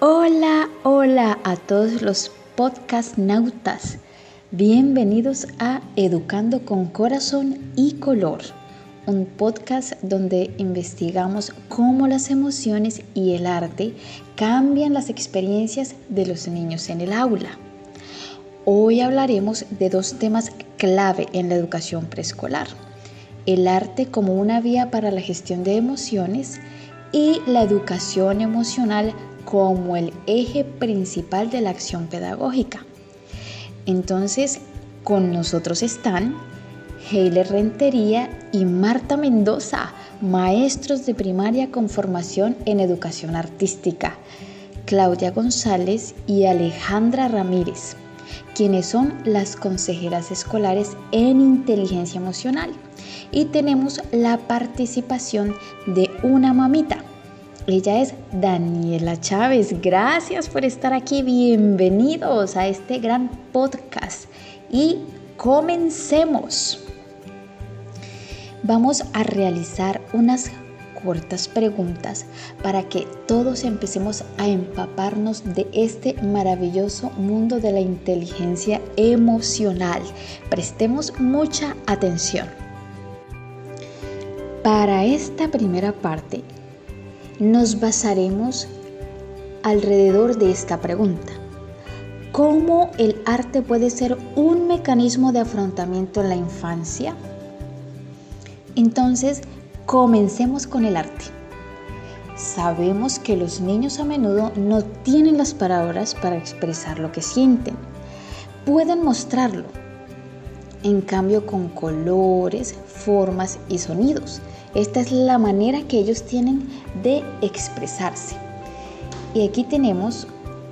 Hola, hola a todos los podcast nautas. Bienvenidos a Educando con Corazón y Color, un podcast donde investigamos cómo las emociones y el arte cambian las experiencias de los niños en el aula. Hoy hablaremos de dos temas clave en la educación preescolar: el arte como una vía para la gestión de emociones y la educación emocional como el eje principal de la acción pedagógica. Entonces, con nosotros están Heiler Rentería y Marta Mendoza, maestros de primaria con formación en educación artística, Claudia González y Alejandra Ramírez, quienes son las consejeras escolares en inteligencia emocional. Y tenemos la participación de una mamita. Ella es Daniela Chávez. Gracias por estar aquí. Bienvenidos a este gran podcast. Y comencemos. Vamos a realizar unas cortas preguntas para que todos empecemos a empaparnos de este maravilloso mundo de la inteligencia emocional. Prestemos mucha atención. Para esta primera parte, nos basaremos alrededor de esta pregunta: ¿cómo el arte puede ser un mecanismo de afrontamiento en la infancia? Entonces, comencemos con el arte. Sabemos que los niños a menudo no tienen las palabras para expresar lo que sienten. Pueden mostrarlo, en cambio, con colores, formas y sonidos. Esta es la manera que ellos tienen de expresarse. Y aquí tenemos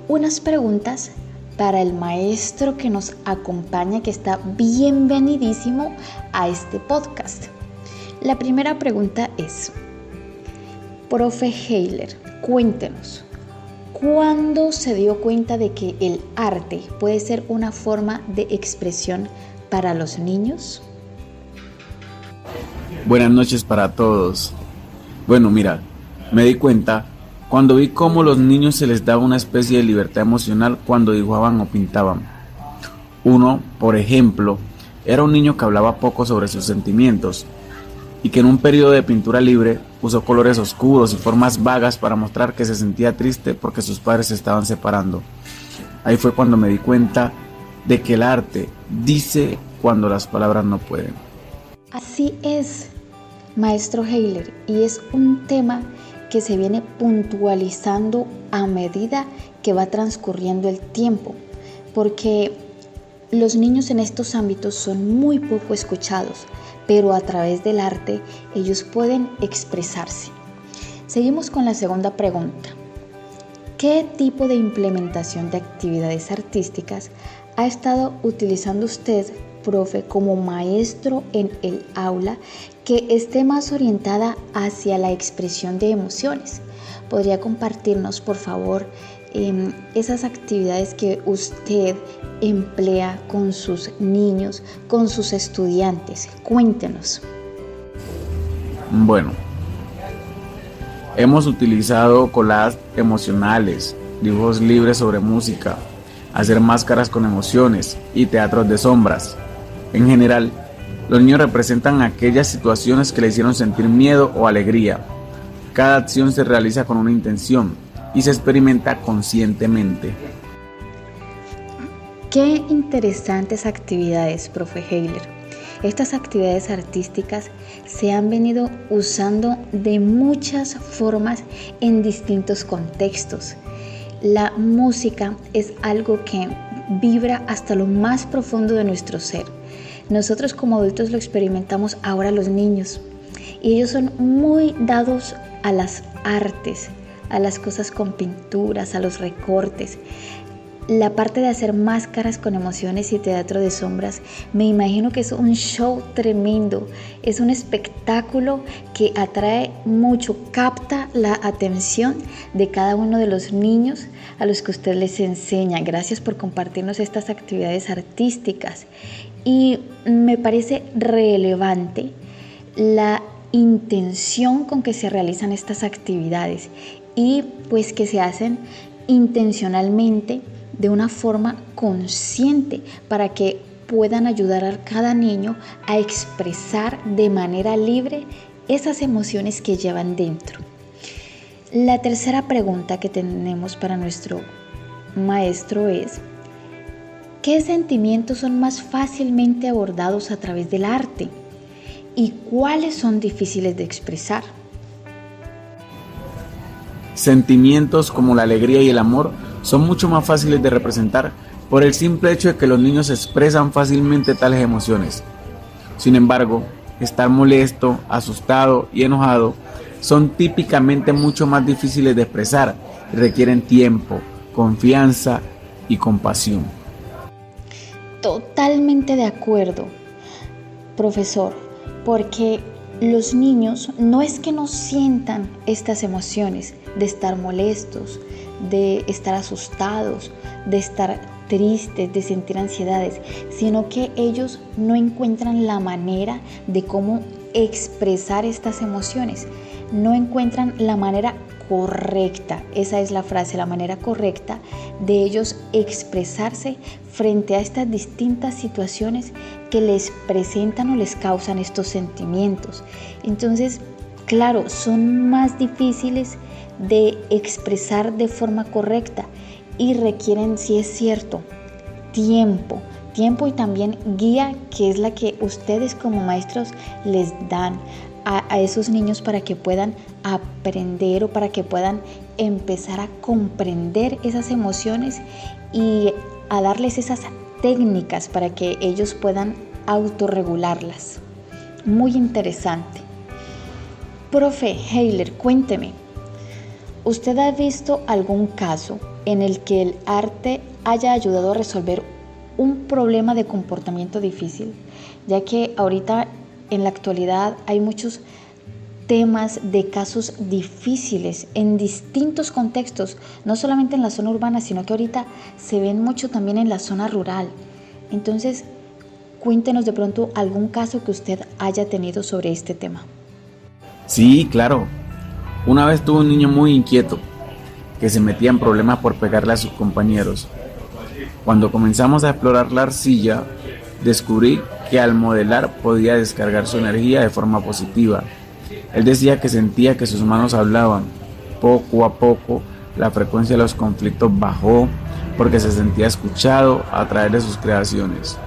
unas preguntas para el maestro que nos acompaña, que está bienvenidísimo a este podcast. La primera pregunta es: Profe Heiler, cuéntenos, ¿cuándo se dio cuenta de que el arte puede ser una forma de expresión para los niños? Buenas noches para todos. Bueno, mira, me di cuenta cuando vi cómo los niños se les daba una especie de libertad emocional cuando dibujaban o pintaban. Uno, por ejemplo, era un niño que hablaba poco sobre sus sentimientos y que en un periodo de pintura libre usó colores oscuros y formas vagas para mostrar que se sentía triste porque sus padres se estaban separando. Ahí fue cuando me di cuenta de que el arte dice cuando las palabras no pueden. Así es, maestro Heiler, y es un tema que se viene puntualizando a medida que va transcurriendo el tiempo, porque los niños en estos ámbitos son muy poco escuchados, pero a través del arte ellos pueden expresarse. Seguimos con la segunda pregunta. ¿Qué tipo de implementación de actividades artísticas ha estado utilizando usted, profe, como maestro en el aula, que esté más orientada hacia la expresión de emociones? ¿Podría compartirnos, por favor, esas actividades que usted emplea con sus niños, con sus estudiantes? Cuéntenos. Bueno, hemos utilizado collages emocionales, dibujos libres sobre música, hacer máscaras con emociones y teatros de sombras. En general, los niños representan aquellas situaciones que le hicieron sentir miedo o alegría. Cada acción se realiza con una intención y se experimenta conscientemente. Qué interesantes actividades, profe Heiler. Estas actividades artísticas se han venido usando de muchas formas en distintos contextos. La música es algo que vibra hasta lo más profundo de nuestro ser. Nosotros como adultos lo experimentamos, ahora los niños. Y ellos son muy dados a las artes, a las cosas con pinturas, a los recortes. La parte de hacer máscaras con emociones y teatro de sombras, me imagino que es un show tremendo, es un espectáculo que atrae mucho, capta la atención de cada uno de los niños a los que usted les enseña. Gracias por compartirnos estas actividades artísticas. Y me parece relevante la intención con que se realizan estas actividades y pues que se hacen intencionalmente de una forma consciente para que puedan ayudar a cada niño a expresar de manera libre esas emociones que llevan dentro. La tercera pregunta que tenemos para nuestro maestro es: ¿qué sentimientos son más fácilmente abordados a través del arte? ¿Y cuáles son difíciles de expresar? Sentimientos como la alegría y el amor son mucho más fáciles de representar por el simple hecho de que los niños expresan fácilmente tales emociones. Sin embargo, estar molesto, asustado y enojado son típicamente mucho más difíciles de expresar y requieren tiempo, confianza y compasión. Totalmente de acuerdo, profesor, porque los niños no es que no sientan estas emociones de estar molestos, de estar asustados, de estar tristes, de sentir ansiedades, sino que ellos no encuentran la manera de cómo expresar estas emociones, no encuentran la manera correcta, esa es la frase, la manera correcta de ellos expresarse frente a estas distintas situaciones que les presentan o les causan estos sentimientos. Entonces, claro, son más difíciles de expresar de forma correcta y requieren, sí es cierto, tiempo y también guía, que es la que ustedes como maestros les dan a esos niños para que puedan aprender o para que puedan empezar a comprender esas emociones y a darles esas técnicas para que ellos puedan autorregularlas. Muy interesante. Profe Heiler, cuénteme, ¿usted ha visto algún caso en el que el arte haya ayudado a resolver un problema de comportamiento difícil? Ya que ahorita en la actualidad hay muchos temas de casos difíciles en distintos contextos, no solamente en la zona urbana, sino que ahorita se ven mucho también en la zona rural. Entonces, cuéntenos de pronto algún caso que usted haya tenido sobre este tema. Sí, claro. Una vez tuve un niño muy inquieto que se metía en problemas por pegarle a sus compañeros. Cuando comenzamos a explorar la arcilla, descubrí que al modelar podía descargar su energía de forma positiva. Él decía que sentía que sus manos hablaban. Poco a poco, la frecuencia de los conflictos bajó porque se sentía escuchado a través de sus creaciones.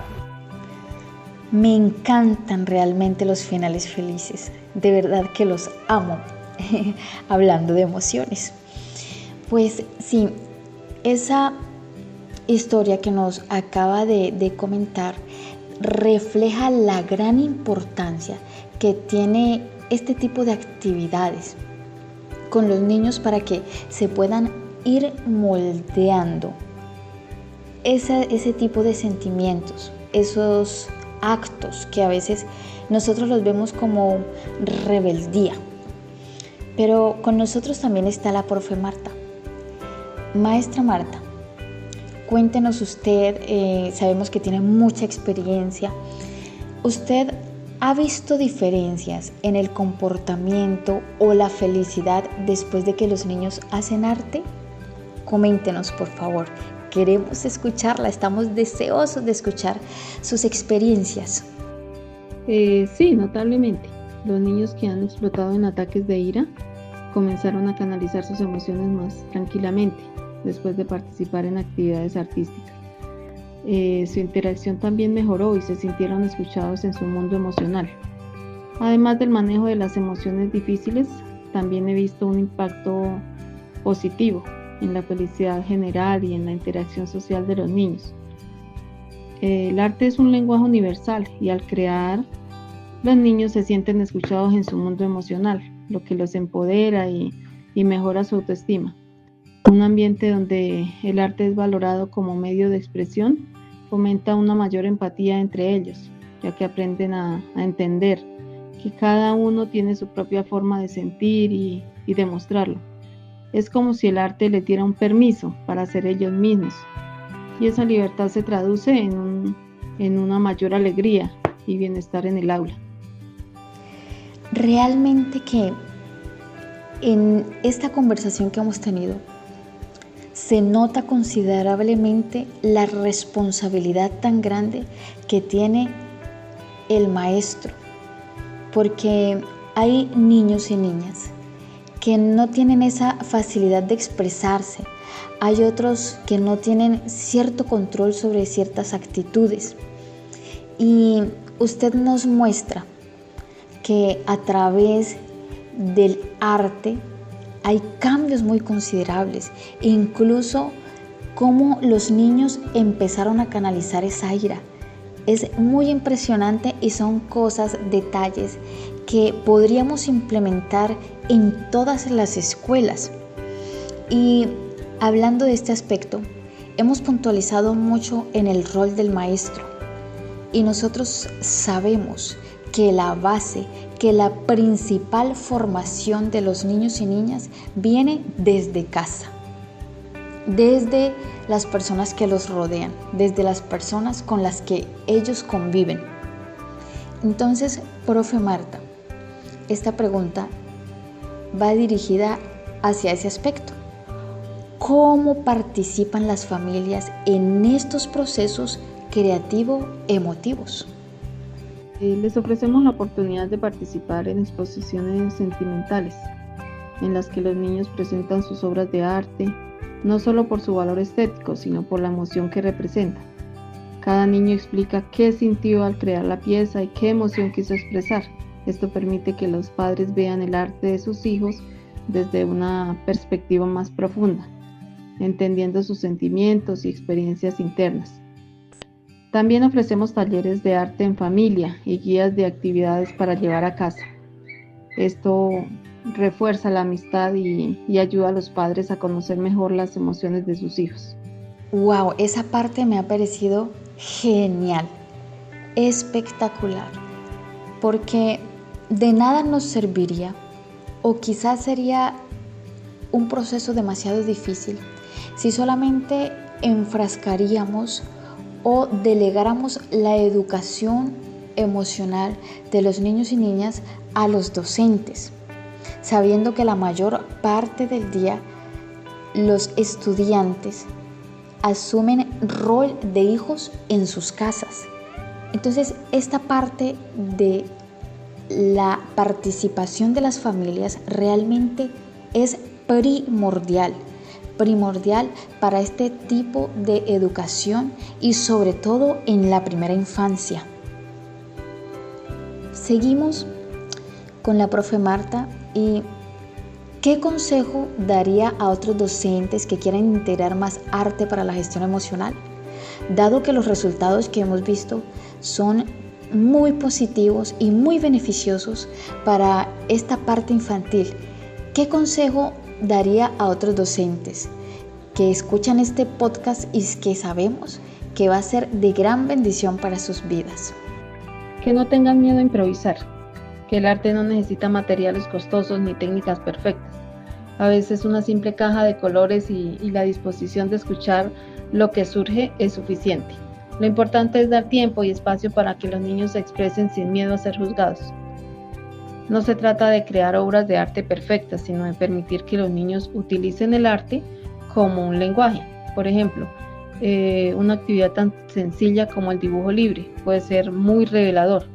Me encantan realmente los finales felices. De verdad que los amo. Hablando de emociones. Pues sí, esa historia que nos acaba de comentar refleja la gran importancia que tiene este tipo de actividades con los niños para que se puedan ir moldeando ese tipo de sentimientos, esos actos que a veces nosotros los vemos como rebeldía. Pero con nosotros también está la profe Marta. Maestra Marta, cuéntenos usted, sabemos que tiene mucha experiencia. ¿Usted ha visto diferencias en el comportamiento o la felicidad después de que los niños hacen arte? Coméntenos, por favor. Queremos escucharla, estamos deseosos de escuchar sus experiencias. Sí, notablemente. Los niños que han explotado en ataques de ira comenzaron a canalizar sus emociones más tranquilamente después de participar en actividades artísticas. Su interacción también mejoró y se sintieron escuchados en su mundo emocional. Además del manejo de las emociones difíciles, también he visto un impacto positivo en la felicidad general y en la interacción social de los niños. El arte es un lenguaje universal y al crear, los niños se sienten escuchados en su mundo emocional, lo que los empodera y mejora su autoestima. Un ambiente donde el arte es valorado como medio de expresión fomenta una mayor empatía entre ellos, ya que aprenden a entender que cada uno tiene su propia forma de sentir y demostrarlo. Es como si el arte les diera un permiso para ser ellos mismos, y esa libertad se traduce en una mayor alegría y bienestar en el aula. Realmente que en esta conversación que hemos tenido, se nota considerablemente la responsabilidad tan grande que tiene el maestro, porque hay niños y niñas que no tienen esa facilidad de expresarse, hay otros que no tienen cierto control sobre ciertas actitudes, y usted nos muestra que a través del arte hay cambios muy considerables, incluso cómo los niños empezaron a canalizar esa ira. Es muy impresionante y son cosas, detalles que podríamos implementar en todas las escuelas. Y hablando de este aspecto, hemos puntualizado mucho en el rol del maestro y nosotros sabemos que la base, que la principal formación de los niños y niñas viene desde casa, desde las personas que los rodean, desde las personas con las que ellos conviven. Entonces, profe Marta, esta pregunta va dirigida hacia ese aspecto. ¿Cómo participan las familias en estos procesos creativo-emotivos? Les ofrecemos la oportunidad de participar en exposiciones sentimentales, en las que los niños presentan sus obras de arte, no solo por su valor estético, sino por la emoción que representa. Cada niño explica qué sintió al crear la pieza y qué emoción quiso expresar. Esto permite que los padres vean el arte de sus hijos desde una perspectiva más profunda, entendiendo sus sentimientos y experiencias internas. También ofrecemos talleres de arte en familia y guías de actividades para llevar a casa. Esto refuerza la amistad y ayuda a los padres a conocer mejor las emociones de sus hijos. ¡Wow! Esa parte me ha parecido genial, espectacular, porque de nada nos serviría, o quizás sería un proceso demasiado difícil, si solamente enfrascaríamos o delegáramos la educación emocional de los niños y niñas a los docentes, sabiendo que la mayor parte del día los estudiantes asumen rol de hijos en sus casas. Entonces, esta parte de la participación de las familias realmente es primordial para este tipo de educación y sobre todo en la primera infancia. Seguimos con la profe Marta y ¿qué consejo daría a otros docentes que quieran integrar más arte para la gestión emocional? Dado que los resultados que hemos visto son muy positivos y muy beneficiosos para esta parte infantil, ¿qué consejo daría a otros docentes que escuchan este podcast y que sabemos que va a ser de gran bendición para sus vidas? Que no tengan miedo a improvisar, que el arte no necesita materiales costosos ni técnicas perfectas. A veces una simple caja de colores y la disposición de escuchar lo que surge es suficiente. Lo importante es dar tiempo y espacio para que los niños se expresen sin miedo a ser juzgados. No se trata de crear obras de arte perfectas, sino de permitir que los niños utilicen el arte como un lenguaje. Por ejemplo, una actividad tan sencilla como el dibujo libre puede ser muy revelador.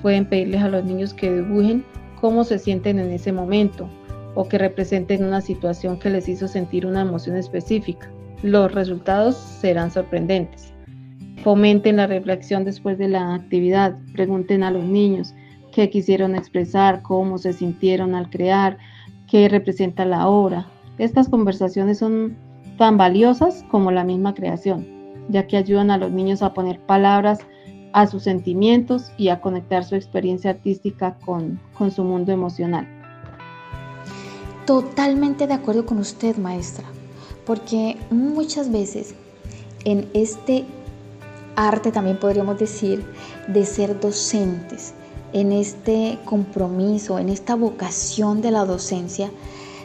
Pueden pedirles a los niños que dibujen cómo se sienten en ese momento o que representen una situación que les hizo sentir una emoción específica. Los resultados serán sorprendentes. Fomenten la reflexión después de la actividad. Pregunten a los niños qué quisieron expresar, cómo se sintieron al crear, qué representa la obra. Estas conversaciones son tan valiosas como la misma creación, ya que ayudan a los niños a poner palabras a sus sentimientos y a conectar su experiencia artística con su mundo emocional. Totalmente de acuerdo con usted, maestra, porque muchas veces en este arte, también podríamos decir, de ser docentes, en este compromiso, en esta vocación de la docencia,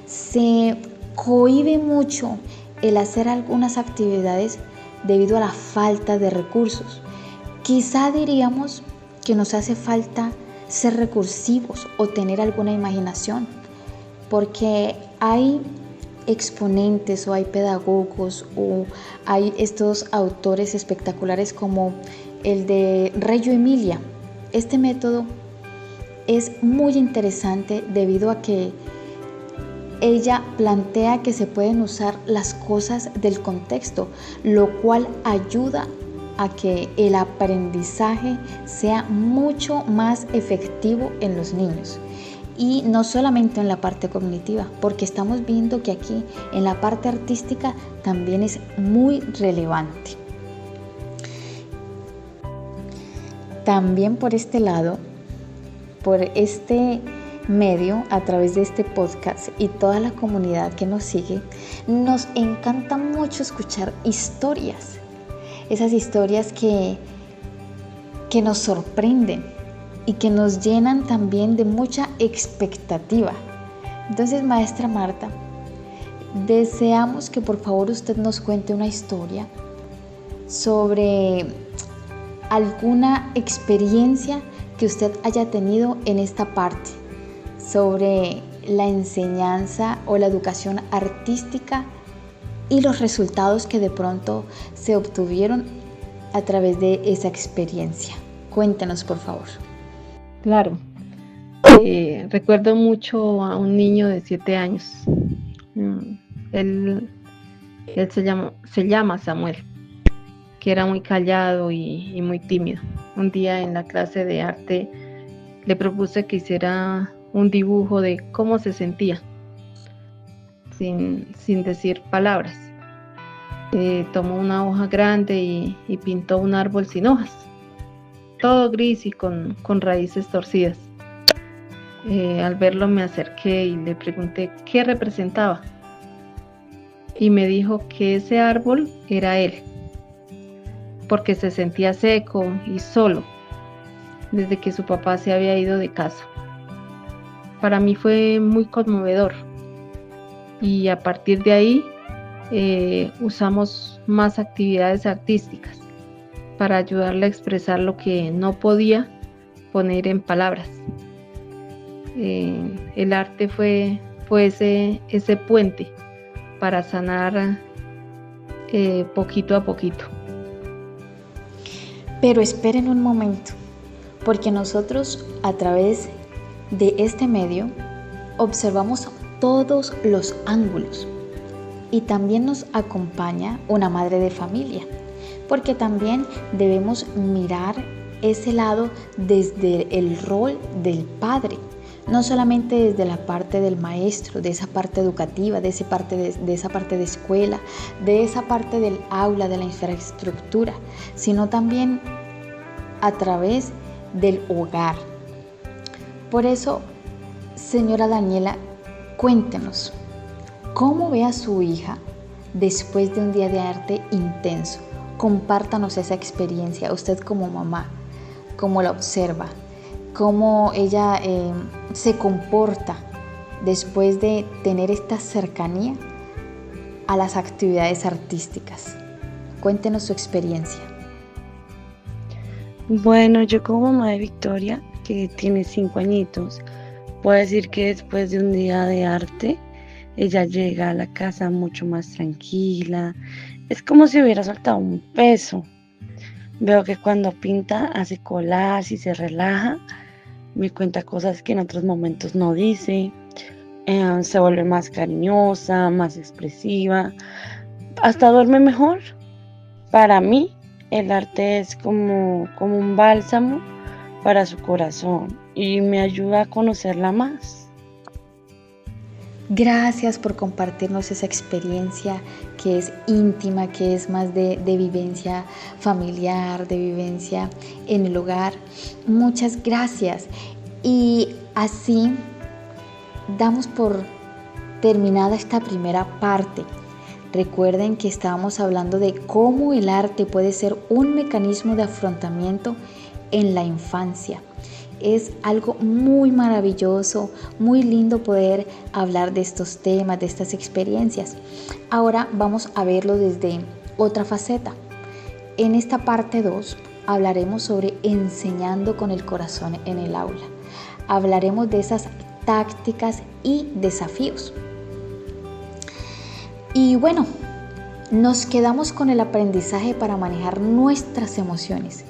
se cohíbe mucho el hacer algunas actividades debido a la falta de recursos. Quizá diríamos que nos hace falta ser recursivos o tener alguna imaginación, porque hay exponentes o hay pedagogos o hay estos autores espectaculares como el de Reggio Emilia. Este método es muy interesante debido a que ella plantea que se pueden usar las cosas del contexto, lo cual ayuda a que el aprendizaje sea mucho más efectivo en los niños. Y no solamente en la parte cognitiva, porque estamos viendo que aquí en la parte artística también es muy relevante. También por este lado, por este medio, a través de este podcast y toda la comunidad que nos sigue, nos encanta mucho escuchar historias. Esas historias que nos sorprenden y que nos llenan también de mucha expectativa. Entonces, maestra Marta, deseamos que por favor usted nos cuente una historia sobre alguna experiencia que usted haya tenido en esta parte, sobre la enseñanza o la educación artística y los resultados que de pronto se obtuvieron a través de esa experiencia. Cuéntenos, por favor. Claro, recuerdo mucho a un niño de 7 años. Él se llama Samuel, que era muy callado y muy tímido. Un día en la clase de arte le propuse que hiciera un dibujo de cómo se sentía, sin decir palabras. Tomó una hoja grande y pintó un árbol sin hojas, todo gris y con raíces torcidas. Al verlo me acerqué y le pregunté qué representaba, y me dijo que ese árbol era él, porque se sentía seco y solo desde que su papá se había ido de casa. Para mí fue muy conmovedor, y a partir de ahí usamos más actividades artísticas para ayudarle a expresar lo que no podía poner en palabras. El arte fue ese puente para sanar poquito a poquito. Pero esperen un momento, porque nosotros a través de este medio observamos todos los ángulos, y también nos acompaña una madre de familia, porque también debemos mirar ese lado desde el rol del padre, no solamente desde la parte del maestro, de esa parte educativa, de esa parte de escuela, de esa parte del aula, de la infraestructura, sino también a través del hogar. Por eso, señora Daniela, cuéntenos, ¿cómo ve a su hija después de un día de arte intenso? Compártanos esa experiencia, usted como mamá, cómo la observa, cómo ella se comporta después de tener esta cercanía a las actividades artísticas. Cuéntenos su experiencia. Bueno, yo como mamá de Victoria, que tiene 5 añitos, puedo decir que después de un día de arte, ella llega a la casa mucho más tranquila. Es como si hubiera soltado un peso. Veo que cuando pinta hace collages y se relaja. Me cuenta cosas que en otros momentos no dice. Se vuelve más cariñosa, más expresiva. Hasta duerme mejor. Para mí, el arte es como un bálsamo para su corazón y me ayuda a conocerla más. Gracias por compartirnos esa experiencia que es íntima, que es más de vivencia familiar, de vivencia en el hogar. Muchas gracias. Y así damos por terminada esta primera parte. Recuerden que estábamos hablando de cómo el arte puede ser un mecanismo de afrontamiento en la infancia. Es algo muy maravilloso, muy lindo poder hablar de estos temas, de estas experiencias. Ahora vamos a verlo desde otra faceta. En esta parte 2 hablaremos sobre enseñando con el corazón en el aula. Hablaremos de esas tácticas y desafíos. Y bueno, nos quedamos con el aprendizaje para manejar nuestras emociones.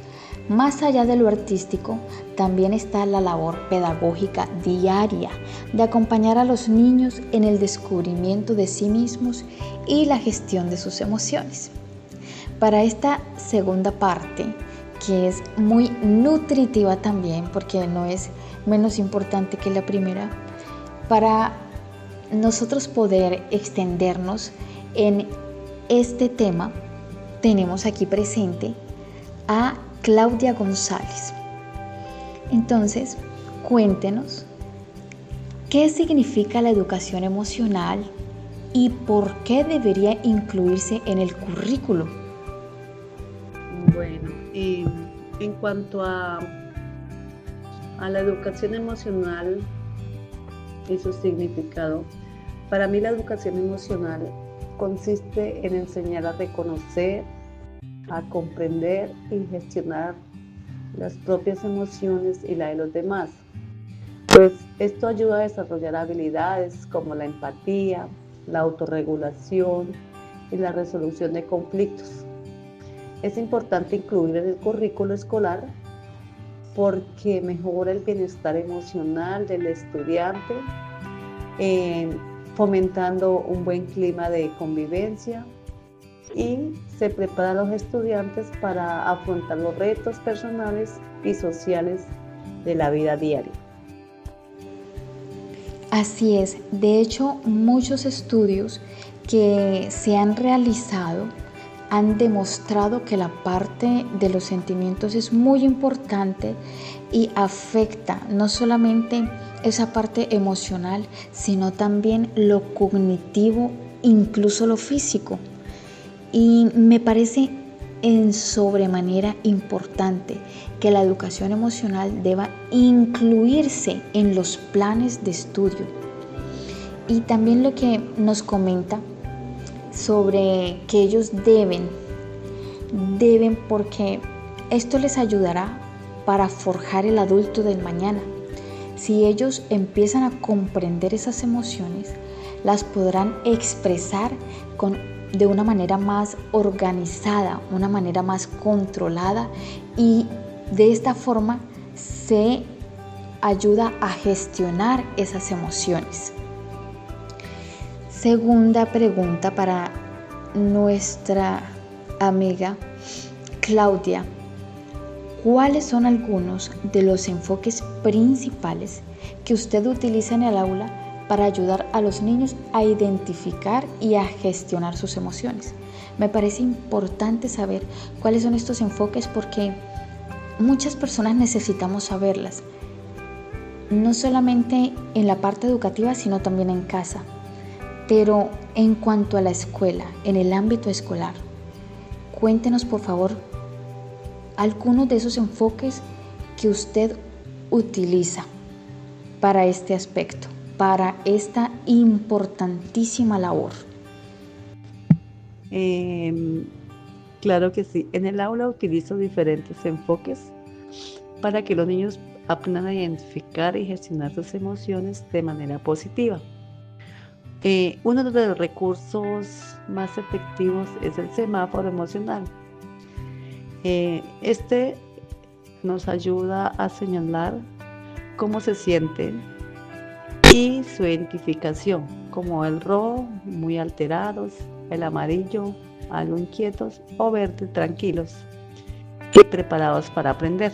Más allá de lo artístico, también está la labor pedagógica diaria de acompañar a los niños en el descubrimiento de sí mismos y la gestión de sus emociones. Para esta segunda parte, que es muy nutritiva también, porque no es menos importante que la primera, para nosotros poder extendernos en este tema, tenemos aquí presente a Claudia González. Entonces, cuéntenos qué significa la educación emocional y por qué debería incluirse en el currículo. Bueno, en cuanto a la educación emocional y su significado, para mí la educación emocional consiste en enseñar a reconocer, a comprender y gestionar las propias emociones y la de los demás. Pues esto ayuda a desarrollar habilidades como la empatía, la autorregulación y la resolución de conflictos. Es importante incluir en el currículo escolar porque mejora el bienestar emocional del estudiante, fomentando un buen clima de convivencia, y se prepara a los estudiantes para afrontar los retos personales y sociales de la vida diaria. Así es, de hecho, muchos estudios que se han realizado han demostrado que la parte de los sentimientos es muy importante y afecta no solamente esa parte emocional, sino también lo cognitivo, incluso lo físico. Y me parece en sobremanera importante que la educación emocional deba incluirse en los planes de estudio. Y también lo que nos comenta sobre que ellos deben porque esto les ayudará para forjar el adulto del mañana. Si ellos empiezan a comprender esas emociones, las podrán expresar de una manera más organizada, una manera más controlada, y de esta forma se ayuda a gestionar esas emociones. Segunda pregunta para nuestra amiga Claudia. ¿Cuáles son algunos de los enfoques principales que usted utiliza en el aula para ayudar a los niños a identificar y a gestionar sus emociones? Me parece importante saber cuáles son estos enfoques porque muchas personas necesitamos saberlas, no solamente en la parte educativa, sino también en casa. Pero en cuanto a la escuela, en el ámbito escolar, cuéntenos por favor algunos de esos enfoques que usted utiliza para este aspecto, para esta importantísima labor. Claro que sí. En el aula utilizo diferentes enfoques para que los niños aprendan a identificar y gestionar sus emociones de manera positiva. Uno de los recursos más efectivos es el semáforo emocional. Este nos ayuda a señalar cómo se sienten y su identificación, como el rojo, muy alterados, el amarillo, algo inquietos, o verde, tranquilos y preparados para aprender,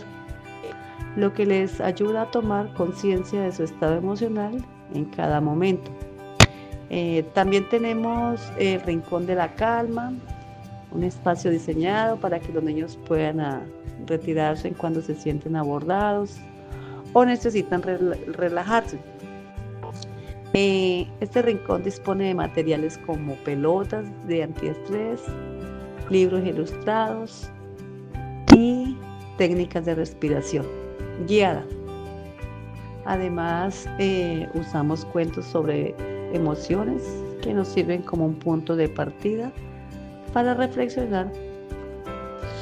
lo que les ayuda a tomar conciencia de su estado emocional en cada momento. También tenemos el rincón de la calma, un espacio diseñado para que los niños puedan retirarse cuando se sienten abordados o necesitan relajarse. Este rincón dispone de materiales como pelotas de antiestrés, libros ilustrados y técnicas de respiración guiada. Además, usamos cuentos sobre emociones que nos sirven como un punto de partida para reflexionar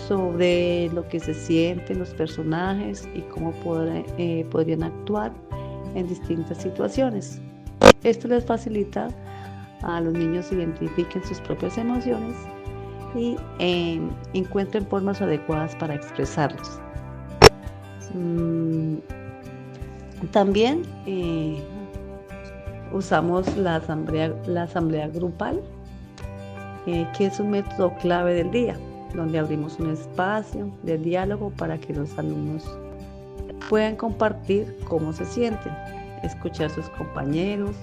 sobre lo que se sienten los personajes y cómo podrían actuar en distintas situaciones. Esto les facilita a los niños identifiquen sus propias emociones y encuentren formas adecuadas para expresarlos. También usamos la asamblea grupal, que es un método clave del día, donde abrimos un espacio de diálogo para que los alumnos puedan compartir cómo se sienten, escuchar a sus compañeros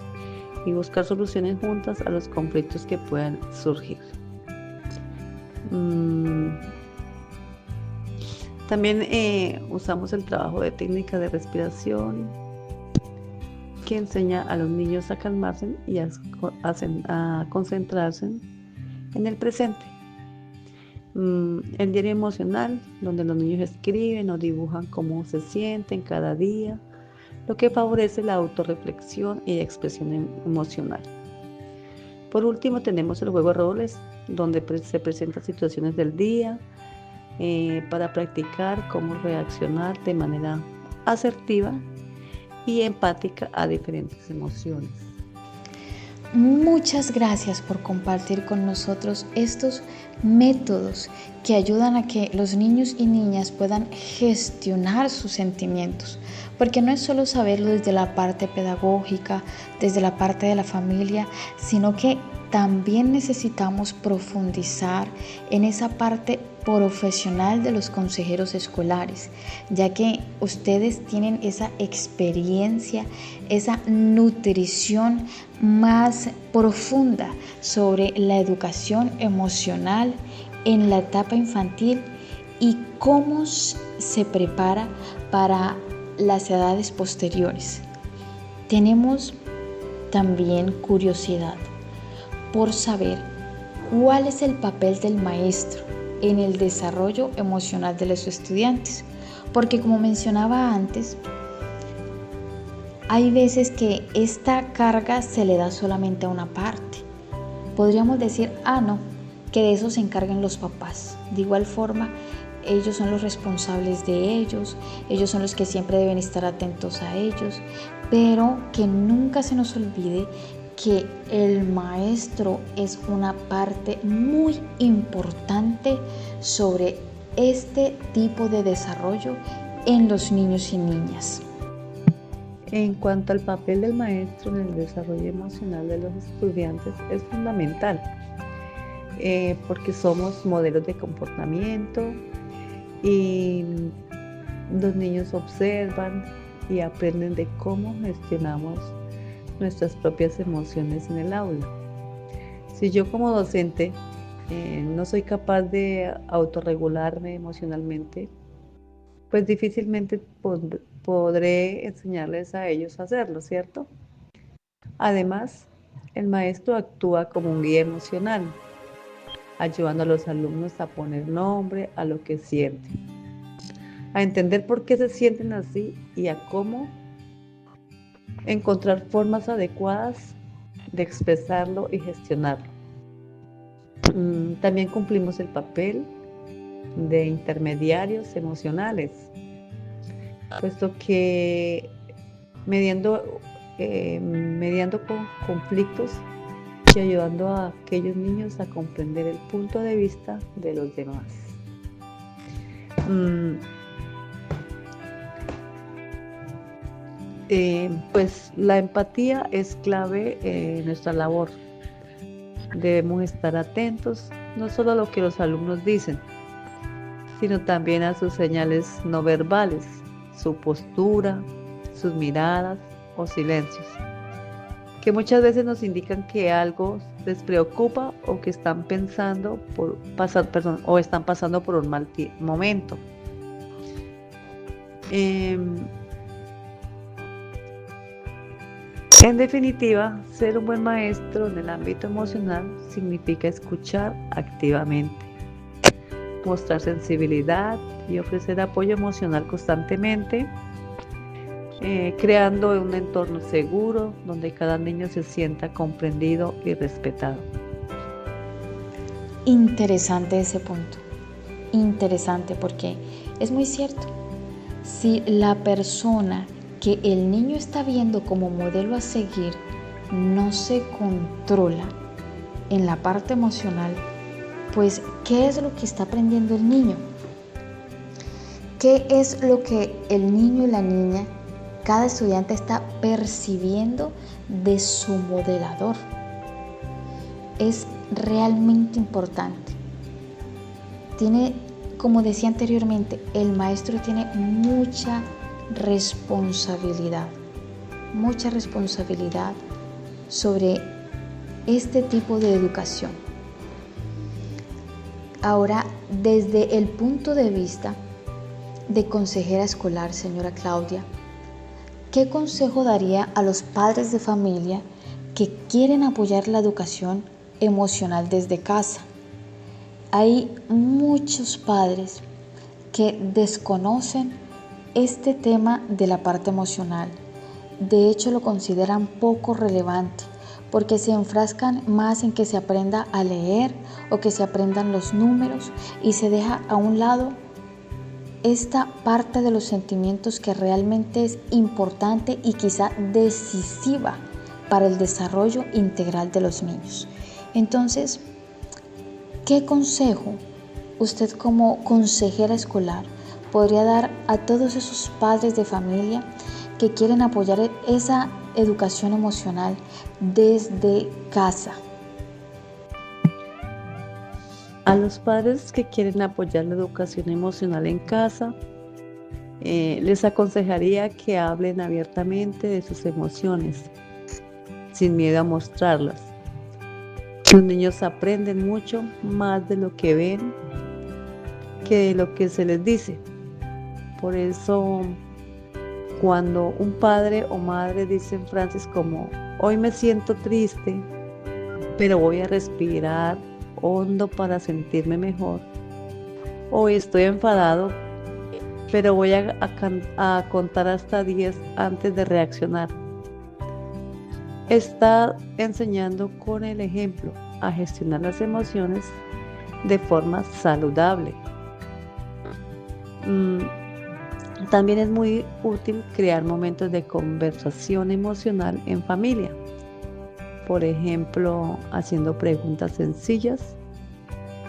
y buscar soluciones juntas a los conflictos que puedan surgir. También usamos el trabajo de técnicas de respiración que enseña a los niños a calmarse y a concentrarse en el presente. El diario emocional, donde los niños escriben o dibujan cómo se sienten cada día, lo que favorece la autorreflexión y expresión emocional. Por último, tenemos el juego de roles, donde se presentan situaciones del día para practicar cómo reaccionar de manera asertiva y empática a diferentes emociones. Muchas gracias por compartir con nosotros estos métodos que ayudan a que los niños y niñas puedan gestionar sus sentimientos, porque no es solo saberlo desde la parte pedagógica, desde la parte de la familia, sino que también necesitamos profundizar en esa parte profesional de los consejeros escolares, ya que ustedes tienen esa experiencia, esa nutrición más profunda sobre la educación emocional en la etapa infantil y cómo se prepara para las edades posteriores. Tenemos también curiosidad por saber cuál es el papel del maestro en el desarrollo emocional de los estudiantes, porque como mencionaba antes, hay veces que esta carga se le da solamente a una parte. Podríamos decir, no, que de eso se encarguen los papás. De igual forma, ellos son los responsables de ellos son los que siempre deben estar atentos a ellos, pero que nunca se nos olvide que el maestro es una parte muy importante sobre este tipo de desarrollo en los niños y niñas. En cuanto al papel del maestro en el desarrollo emocional de los estudiantes, es fundamental, porque somos modelos de comportamiento y los niños observan y aprenden de cómo gestionamos nuestras propias emociones en el aula. Si yo como docente no soy capaz de autorregularme emocionalmente, pues difícilmente podré enseñarles a ellos a hacerlo, ¿cierto? Además, el maestro actúa como un guía emocional, ayudando a los alumnos a poner nombre a lo que sienten, a entender por qué se sienten así y a cómo encontrar formas adecuadas de expresarlo y gestionarlo. También cumplimos el papel de intermediarios emocionales, puesto que mediando con conflictos y ayudando a aquellos niños a comprender el punto de vista de los demás. Pues la empatía es clave en nuestra labor. Debemos estar atentos no solo a lo que los alumnos dicen, sino también a sus señales no verbales, su postura, sus miradas o silencios, que muchas veces nos indican que algo les preocupa o que están pasando por un mal momento. En definitiva, ser un buen maestro en el ámbito emocional significa escuchar activamente, mostrar sensibilidad y ofrecer apoyo emocional constantemente, creando un entorno seguro donde cada niño se sienta comprendido y respetado. Interesante ese punto, interesante porque es muy cierto. Si la persona que el niño está viendo como modelo a seguir no se controla en la parte emocional, pues ¿qué es lo que está aprendiendo el niño? ¿Qué es lo que el niño y la niña, cada estudiante está percibiendo de su modelador? Es realmente importante. Como decía anteriormente, el maestro tiene mucha responsabilidad sobre este tipo de educación. Ahora, desde el punto de vista de consejera escolar, señora Claudia, ¿qué consejo daría a los padres de familia que quieren apoyar la educación emocional desde casa? Hay muchos padres que desconocen este tema de la parte emocional. De hecho, lo consideran poco relevante porque se enfrascan más en que se aprenda a leer o que se aprendan los números y se deja a un lado esta parte de los sentimientos que realmente es importante y quizá decisiva para el desarrollo integral de los niños. Entonces, ¿qué consejo usted como consejera escolar podría dar a todos esos padres de familia que quieren apoyar esa educación emocional desde casa? A los padres que quieren apoyar la educación emocional en casa, les aconsejaría que hablen abiertamente de sus emociones, sin miedo a mostrarlas. Los niños aprenden mucho más de lo que ven que de lo que se les dice. Por eso, cuando un padre o madre dicen frases como "hoy me siento triste, pero voy a respirar hondo para sentirme mejor", o "estoy enfadado, pero voy a contar hasta 10 antes de reaccionar", está enseñando con el ejemplo a gestionar las emociones de forma saludable. También es muy útil crear momentos de conversación emocional en familia. Por ejemplo, haciendo preguntas sencillas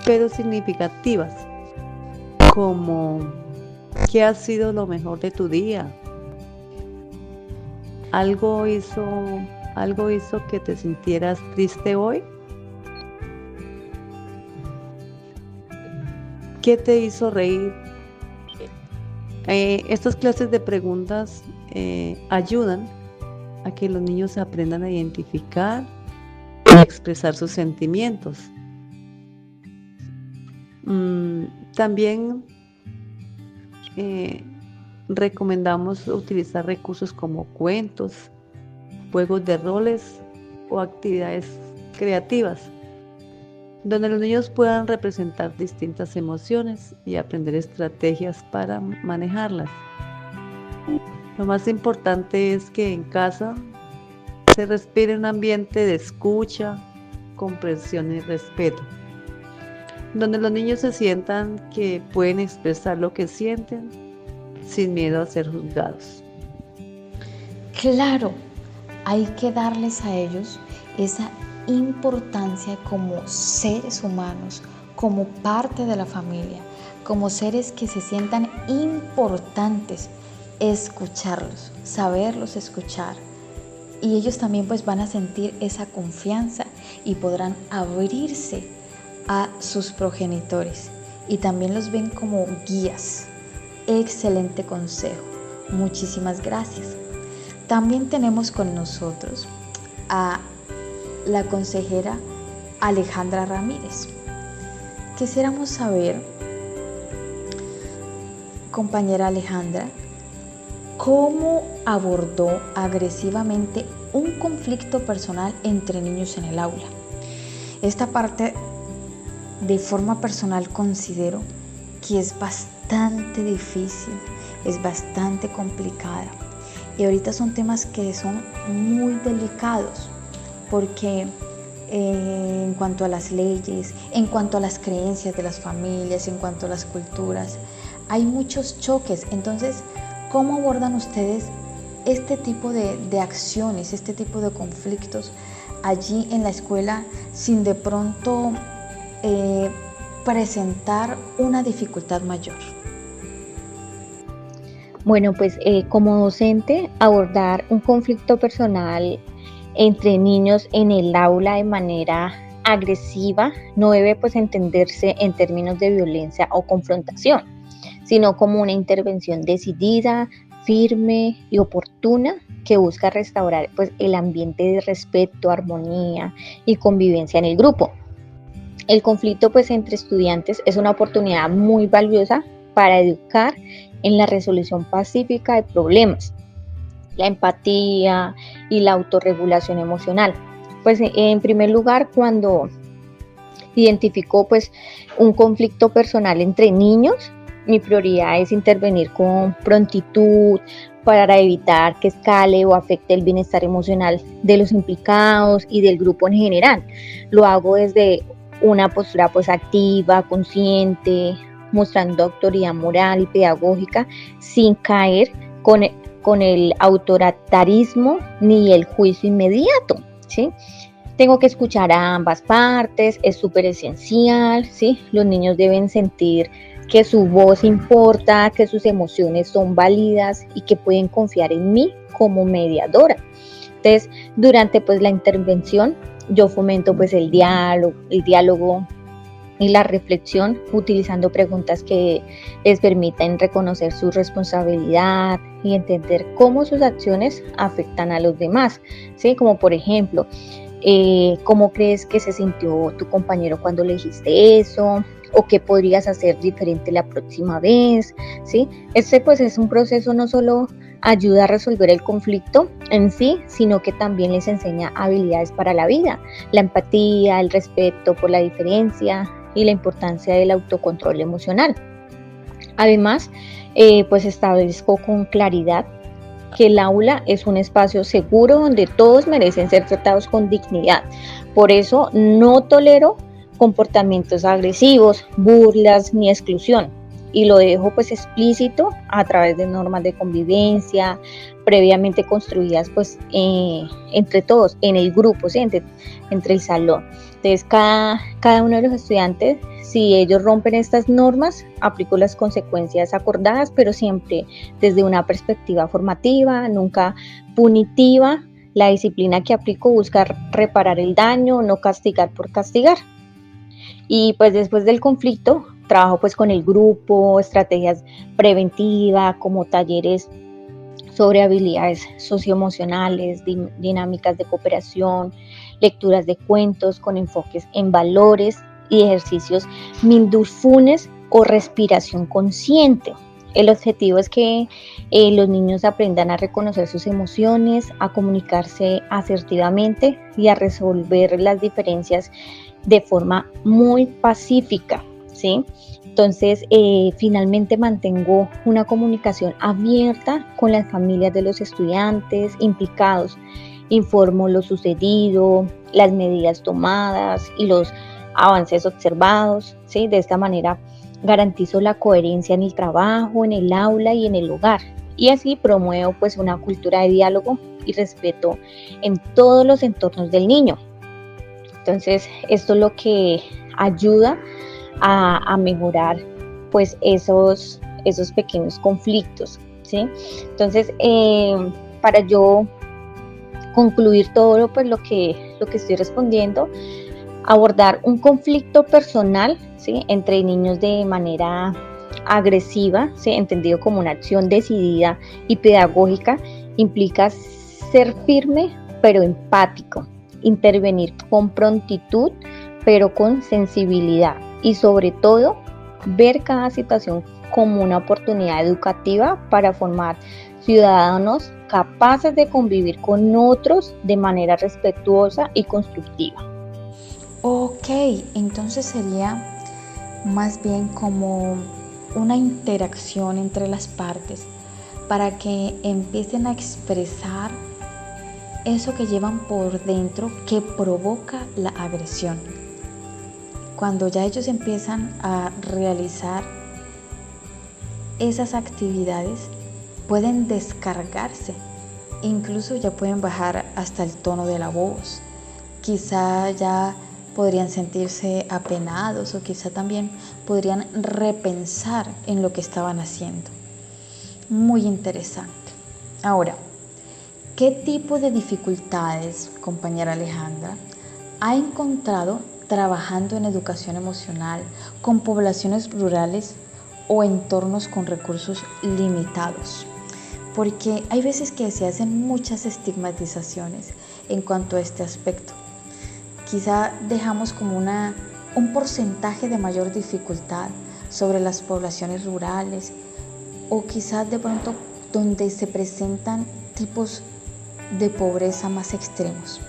pero significativas, como ¿qué ha sido lo mejor de tu día? ¿Algo hizo que te sintieras triste hoy? ¿Qué te hizo reír? Estas clases de preguntas ayudan a que los niños aprendan a identificar y expresar sus sentimientos. También recomendamos utilizar recursos como cuentos, juegos de roles o actividades creativas, donde los niños puedan representar distintas emociones y aprender estrategias para manejarlas. Lo más importante es que en casa se respire un ambiente de escucha, comprensión y respeto, donde los niños se sientan que pueden expresar lo que sienten sin miedo a ser juzgados. Claro, hay que darles a ellos esa importancia como seres humanos, como parte de la familia, como seres que se sientan importantes, escucharlos, saberlos escuchar. Y ellos también pues van a sentir esa confianza y podrán abrirse a sus progenitores y también los ven como guías. Excelente consejo, muchísimas gracias. También tenemos con nosotros a la consejera Alejandra Ramírez. Quisiéramos saber, compañera Alejandra, ¿cómo abordó agresivamente un conflicto personal entre niños en el aula? Esta parte, de forma personal, considero que es bastante difícil, es bastante complicada. Y ahorita son temas que son muy delicados, porque en cuanto a las leyes, en cuanto a las creencias de las familias, en cuanto a las culturas, hay muchos choques. Entonces, ¿cómo abordan ustedes este tipo de acciones, este tipo de conflictos allí en la escuela sin de pronto presentar una dificultad mayor? Bueno, pues como docente, abordar un conflicto personal entre niños en el aula de manera agresiva no debe pues entenderse en términos de violencia o confrontación, sino como una intervención decidida, firme y oportuna que busca restaurar pues el ambiente de respeto, armonía y convivencia en el grupo. El conflicto pues entre estudiantes es una oportunidad muy valiosa para educar en la resolución pacífica de problemas, la empatía y la autorregulación emocional. Pues en primer lugar, cuando identifico pues un conflicto personal entre niños, mi prioridad es intervenir con prontitud para evitar que escale o afecte el bienestar emocional de los implicados y del grupo en general. Lo hago desde una postura pues activa, consciente, mostrando autoridad moral y pedagógica sin caer con el autoritarismo ni el juicio inmediato, ¿sí? Tengo que escuchar a ambas partes, es súper esencial, ¿sí? Los niños deben sentir que su voz importa, que sus emociones son válidas y que pueden confiar en mí como mediadora. Entonces, durante pues la intervención, yo fomento pues el diálogo y la reflexión, utilizando preguntas que les permitan reconocer su responsabilidad y entender cómo sus acciones afectan a los demás, ¿sí? Como por ejemplo, ¿cómo crees que se sintió tu compañero cuando le dijiste eso? ¿O qué podrías hacer diferente la próxima vez? ¿Sí? Este pues es un proceso no solo ayuda a resolver el conflicto en sí, sino que también les enseña habilidades para la vida, la empatía, el respeto por la diferencia y la importancia del autocontrol emocional. Además, pues establezco con claridad que el aula es un espacio seguro donde todos merecen ser tratados con dignidad. Por eso no tolero comportamientos agresivos, burlas ni exclusión, y lo dejo pues explícito a través de normas de convivencia previamente construidas pues entre todos, en el grupo, ¿sí? entre el salón. Entonces cada uno de los estudiantes, si ellos rompen estas normas, aplico las consecuencias acordadas, pero siempre desde una perspectiva formativa, nunca punitiva. La disciplina que aplico busca reparar el daño, no castigar por castigar. Y pues después del conflicto trabajo pues con el grupo, estrategias preventivas como talleres sobre habilidades socioemocionales, dinámicas de cooperación, lecturas de cuentos con enfoques en valores y ejercicios mindfulness o respiración consciente. El objetivo es que los niños aprendan a reconocer sus emociones, a comunicarse asertivamente y a resolver las diferencias de forma muy pacífica, ¿sí? Entonces, finalmente mantengo una comunicación abierta con las familias de los estudiantes implicados. Informo lo sucedido, las medidas tomadas y los avances observados, ¿sí? De esta manera garantizo la coherencia en el trabajo, en el aula y en el hogar. Y así promuevo pues una cultura de diálogo y respeto en todos los entornos del niño. Entonces, esto es lo que ayuda a mejorar pues esos pequeños conflictos, ¿sí? Entonces, para yo concluir todo pues lo que estoy respondiendo, abordar un conflicto personal, ¿sí? Entre niños de manera agresiva, ¿sí? Entendido como una acción decidida y pedagógica, implica ser firme pero empático, intervenir con prontitud pero con sensibilidad y sobre todo ver cada situación como una oportunidad educativa para formar ciudadanos capaces de convivir con otros de manera respetuosa y constructiva. Ok, entonces sería más bien como una interacción entre las partes para que empiecen a expresar eso que llevan por dentro que provoca la agresión. Cuando ya ellos empiezan a realizar esas actividades, pueden descargarse incluso ya pueden bajar hasta el tono de la voz. Quizá ya podrían sentirse apenados o quizá también podrían repensar en lo que estaban haciendo. Muy interesante. Ahora, ¿qué tipo de dificultades, compañera Alejandra, ha encontrado trabajando en educación emocional con poblaciones rurales o entornos con recursos limitados? Porque hay veces que se hacen muchas estigmatizaciones en cuanto a este aspecto. Quizá dejamos como un porcentaje de mayor dificultad sobre las poblaciones rurales o quizás de pronto donde se presentan tipos de pobreza más extremos.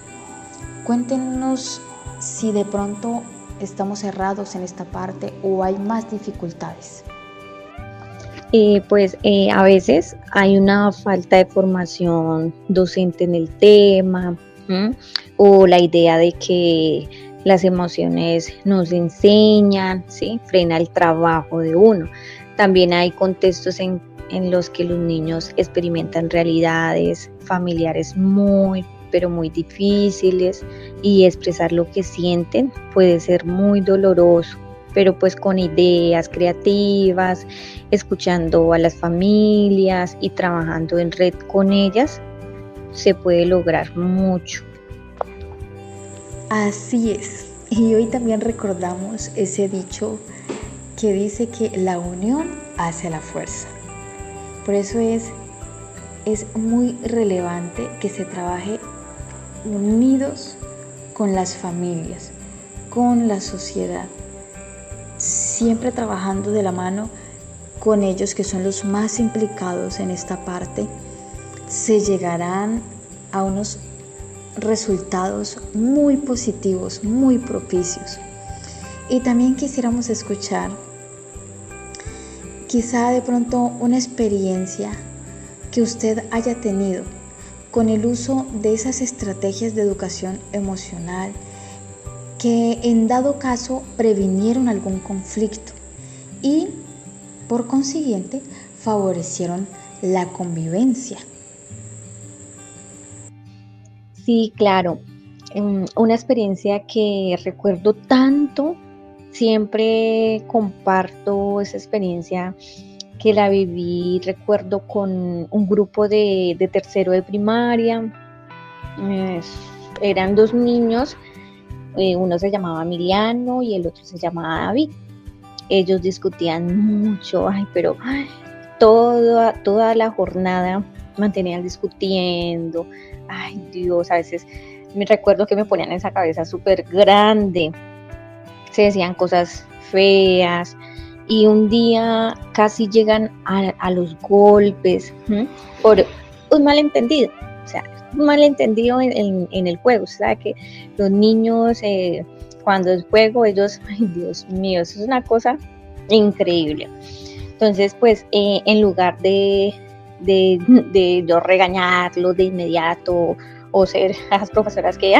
Cuéntenos si de pronto estamos errados en esta parte o hay más dificultades. A veces hay una falta de formación docente en el tema, o la idea de que las emociones nos enseñan, ¿sí? Frena el trabajo de uno. También hay contextos en los que los niños experimentan realidades familiares muy, pero muy difíciles, y expresar lo que sienten puede ser muy doloroso, pero pues con ideas creativas, escuchando a las familias y trabajando en red con ellas, se puede lograr mucho. Así es. Y hoy también recordamos ese dicho que dice que la unión hace la fuerza. Por eso es muy relevante que se trabaje unidos con las familias, con la sociedad, siempre trabajando de la mano con ellos que son los más implicados en esta parte. Se llegarán a unos resultados muy positivos, muy propicios. Y también quisiéramos escuchar quizá de pronto una experiencia que usted haya tenido con el uso de esas estrategias de educación emocional que en dado caso previnieron algún conflicto y por consiguiente favorecieron la convivencia. Sí, claro. Una experiencia que recuerdo tanto, siempre comparto esa experiencia que la viví, recuerdo con un grupo de tercero de primaria. Eran dos niños, uno se llamaba Emiliano y el otro se llamaba David. Ellos discutían mucho, pero toda la jornada mantenían discutiendo. Ay, Dios, a veces me recuerdo que me ponían esa cabeza súper grande, se decían cosas feas y un día casi llegan a los golpes por un malentendido, en el juego. O sea, que los niños cuando es juego, ellos, ay Dios mío, eso es una cosa increíble. Entonces, pues, en lugar de yo regañarlos de inmediato o ser las profesoras que,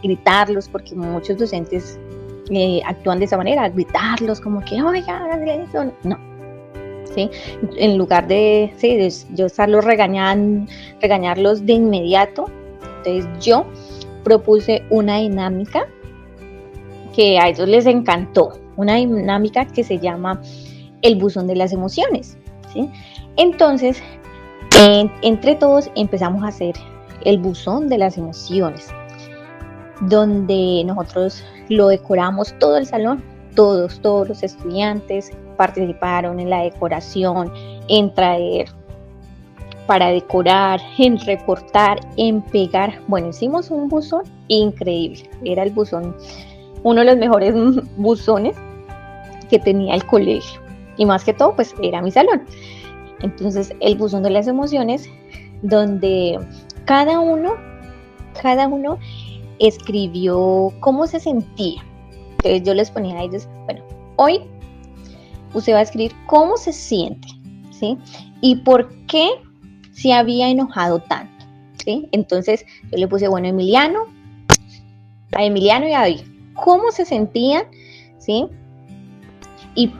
gritarlos, porque muchos docentes actúan de esa manera, gritarlos como que, oiga, no, ¿sí? En lugar de yo estarlos regañarlos de inmediato, entonces yo propuse una dinámica que a ellos les encantó, una dinámica que se llama el buzón de las emociones, ¿sí? Entonces, entre todos empezamos a hacer el buzón de las emociones, donde nosotros lo decoramos todo el salón, todos los estudiantes participaron en la decoración, en traer para decorar, en recortar, en pegar. Bueno, hicimos un buzón increíble, era el buzón, uno de los mejores buzones que tenía el colegio. Y más que todo, pues era mi salón. Entonces, el buzón de las emociones, donde cada uno escribió cómo se sentía. Entonces, yo les ponía a ellos, bueno, hoy usted va a escribir cómo se siente, ¿sí? Y por qué se había enojado tanto, ¿sí? Entonces, yo le puse, bueno, a Emiliano y a David, cómo se sentían, ¿sí?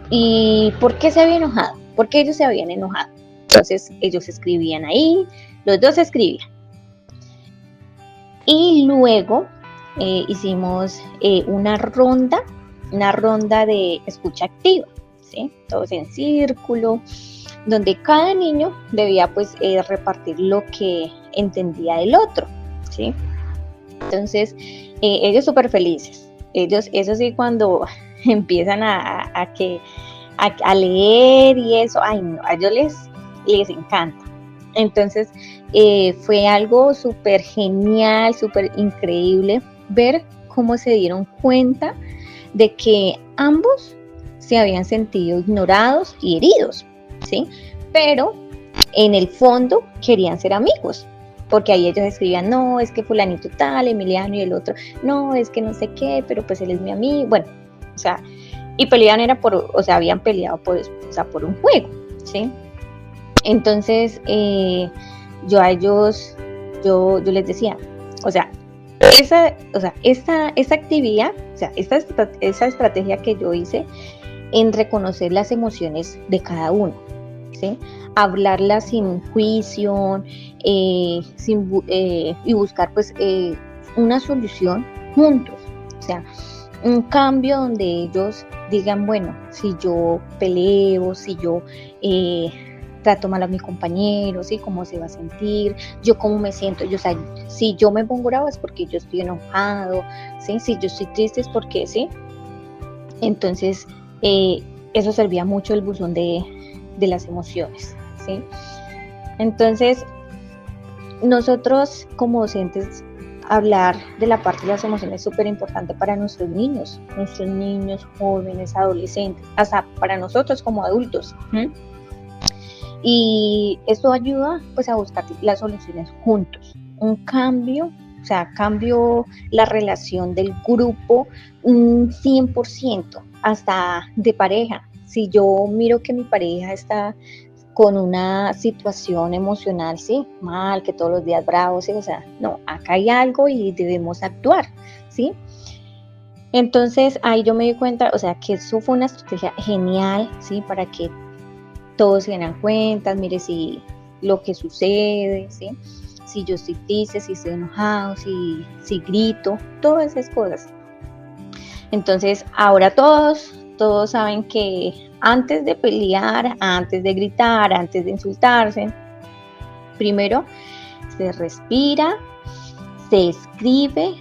Y por qué se había enojado, por qué ellos se habían enojado. Entonces ellos escribían ahí, los dos escribían. Y luego hicimos una ronda de escucha activa, ¿sí? Todos en círculo, donde cada niño debía pues repartir lo que entendía del otro, ¿sí? Entonces ellos súper felices. Ellos, eso sí, cuando empiezan a leer y eso, ay no, a ellos les encanta. Entonces fue algo súper genial, súper increíble ver cómo se dieron cuenta de que ambos se habían sentido ignorados y heridos, ¿sí? Pero en el fondo querían ser amigos, porque ahí ellos escribían, no, es que fulanito tal, Emiliano, y el otro, no, es que no sé qué, pero pues él es mi amigo, bueno, o sea, y peleaban habían peleado por un juego, ¿sí? Entonces, yo a ellos, yo les decía, esta actividad, esa estrategia que yo hice en reconocer las emociones de cada uno, ¿sí? Hablarlas sin juicio, y buscar pues una solución juntos, o sea, un cambio donde ellos digan, bueno, si yo peleo, si yo trato mal a mi compañero, ¿sí? ¿Cómo se va a sentir? Yo cómo me siento, si yo me pongo bravo es porque yo estoy enojado, ¿sí? Si yo estoy triste es porque, ¿sí? Entonces, eso servía mucho el buzón de las emociones, ¿sí? Entonces, nosotros como docentes, hablar de la parte de las emociones es súper importante para nuestros niños, jóvenes, adolescentes, hasta para nosotros como adultos, ¿sí? Y esto ayuda pues a buscar las soluciones juntos, un cambio la relación del grupo un 100%, hasta de pareja. Si yo miro que mi pareja está con una situación emocional, sí, mal, que todos los días bravo, sí, no, acá hay algo y debemos actuar, ¿sí? Entonces ahí yo me di cuenta, que eso fue una estrategia genial, ¿sí? Para que todos se dieran cuenta, mire si lo que sucede, ¿sí? Si yo estoy triste, si estoy enojado, si grito, todas esas cosas. Entonces ahora todos saben que antes de pelear, antes de gritar, antes de insultarse, primero se respira, se escribe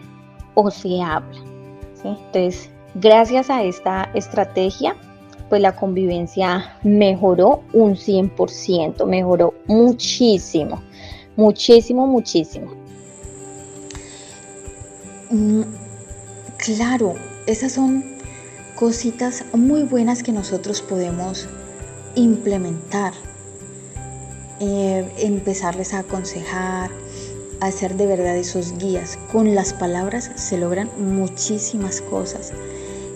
o se habla, ¿sí? Entonces, gracias a esta estrategia, pues la convivencia mejoró un 100%, mejoró muchísimo, muchísimo, muchísimo. Claro, esas son cositas muy buenas que nosotros podemos implementar, empezarles a aconsejar, a ser de verdad esos guías. Con las palabras se logran muchísimas cosas.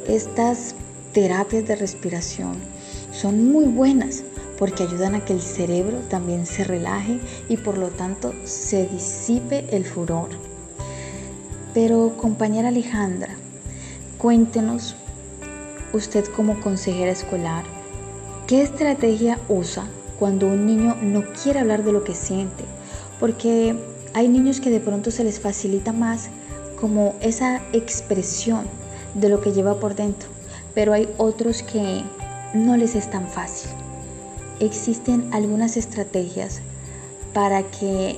Estas terapias de respiración son muy buenas porque ayudan a que el cerebro también se relaje y por lo tanto se disipe el furor. Pero compañera Alejandra, cuéntenos, usted como consejera escolar, ¿qué estrategia usa cuando un niño no quiere hablar de lo que siente? Porque hay niños que de pronto se les facilita más como esa expresión de lo que lleva por dentro, pero hay otros que no les es tan fácil. ¿Existen algunas estrategias para que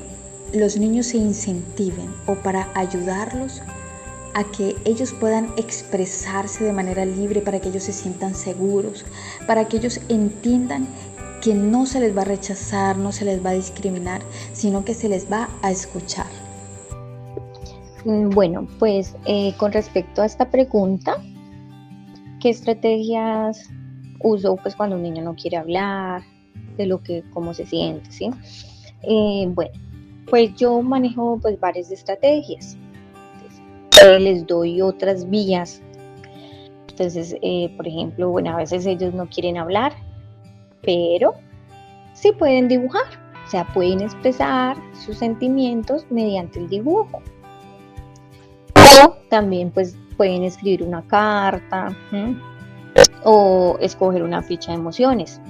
los niños se incentiven o para ayudarlos a que ellos puedan expresarse de manera libre, para que ellos se sientan seguros, para que ellos entiendan que no se les va a rechazar, no se les va a discriminar, sino que se les va a escuchar? Bueno, pues con respecto a esta pregunta, ¿qué estrategias uso pues cuando un niño no quiere hablar de cómo se siente, ¿sí? Bueno, pues yo manejo pues varias estrategias. Les doy otras vías. Entonces, por ejemplo, bueno, a veces ellos no quieren hablar, pero sí pueden dibujar, o sea, pueden expresar sus sentimientos mediante el dibujo. O también pues pueden escribir una carta, o escoger una ficha de emociones.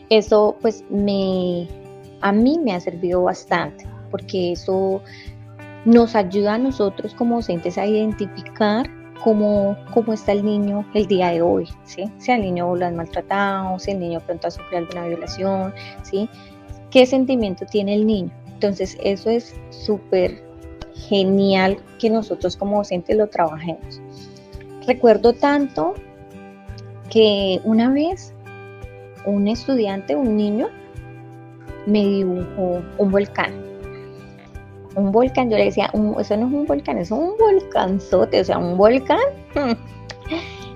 Eso pues a mí me ha servido bastante, porque eso nos ayuda a nosotros como docentes a identificar cómo está el niño el día de hoy, ¿sí? Si al niño lo han maltratado, si el niño pronto ha sufrido alguna violación, ¿sí? ¿Qué sentimiento tiene el niño? Entonces eso es súper genial que nosotros como docentes lo trabajemos. Recuerdo tanto que una vez un estudiante, un niño, me dibujó un volcán. Un volcán, yo le decía, eso no es un volcán, es un volcanzote, o sea, un volcán.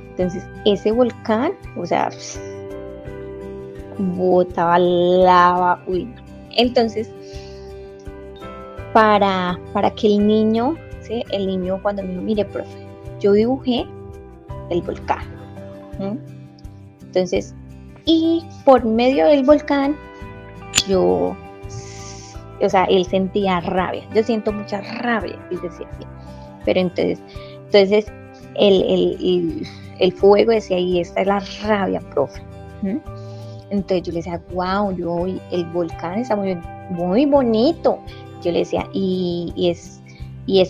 Entonces, ese volcán, o sea, botaba lava, uy. Entonces, para que el niño, ¿sí? El niño cuando me dijo, mire, profe, yo dibujé el volcán. Entonces, y por medio del volcán, él sentía rabia. Yo siento mucha rabia, y decía así. Pero entonces el fuego decía, y esta es la rabia, profe. Entonces yo le decía, wow, el volcán está muy, muy bonito. Yo le decía, y es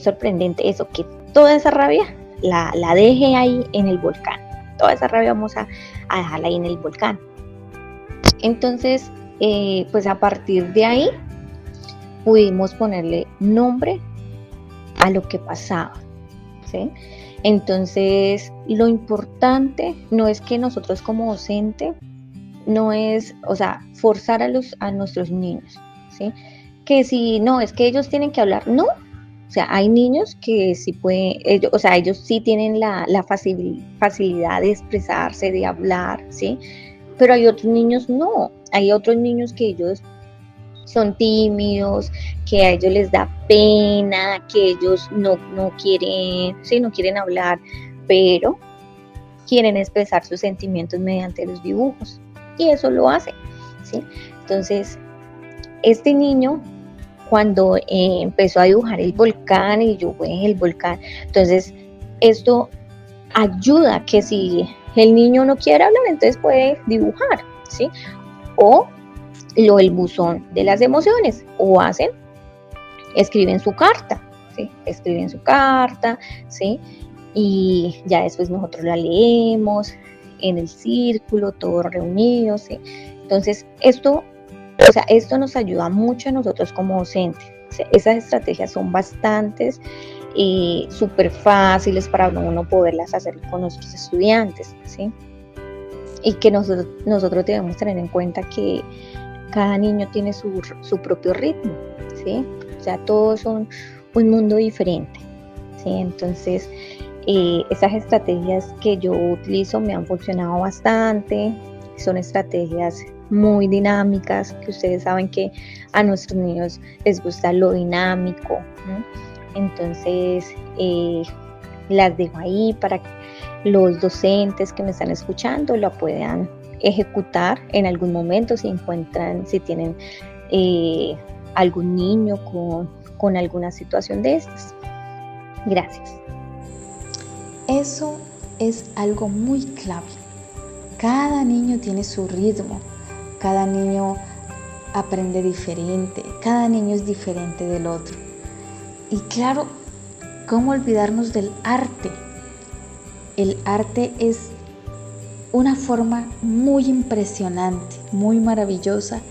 sorprendente eso, que toda esa rabia la deje ahí en el volcán. Toda esa rabia vamos a dejarla ahí en el volcán. Entonces, pues a partir de ahí pudimos ponerle nombre a lo que pasaba, ¿sí? Entonces, lo importante no es que nosotros como docente, no es, forzar a nuestros niños, ¿sí? Que si no, es que ellos tienen que hablar, no. O sea, hay niños que sí pueden, ellos sí tienen la facilidad de expresarse, de hablar, ¿sí? Pero hay otros niños no. Hay otros niños que ellos son tímidos, que a ellos les da pena, que ellos no quieren hablar, pero quieren expresar sus sentimientos mediante los dibujos. Y eso lo hacen, ¿sí? Entonces, este niño, cuando empezó a dibujar el volcán y yo en el volcán, entonces esto ayuda que si el niño no quiere hablar, entonces puede dibujar, ¿sí? O el buzón de las emociones, o escriben su carta, ¿sí? Escriben su carta, ¿sí? Y ya después nosotros la leemos en el círculo, todos reunidos, ¿sí? Entonces esto nos ayuda mucho a nosotros como docentes. O sea, esas estrategias son bastantes y súper fáciles para uno poderlas hacer con nuestros estudiantes, ¿sí? Y que nosotros debemos tener en cuenta que cada niño tiene su propio ritmo, ¿sí? O sea, todos son un mundo diferente, ¿sí? Entonces, esas estrategias que yo utilizo me han funcionado bastante. Son estrategias muy dinámicas, que ustedes saben que a nuestros niños les gusta lo dinámico, ¿no? Entonces, las dejo ahí para que los docentes que me están escuchando la puedan ejecutar en algún momento si tienen algún niño con alguna situación de estas. Gracias. Eso es algo muy clave. Cada niño tiene su ritmo, cada niño aprende diferente, cada niño es diferente del otro. Y claro, ¿cómo olvidarnos del arte? El arte es una forma muy impresionante, muy maravillosa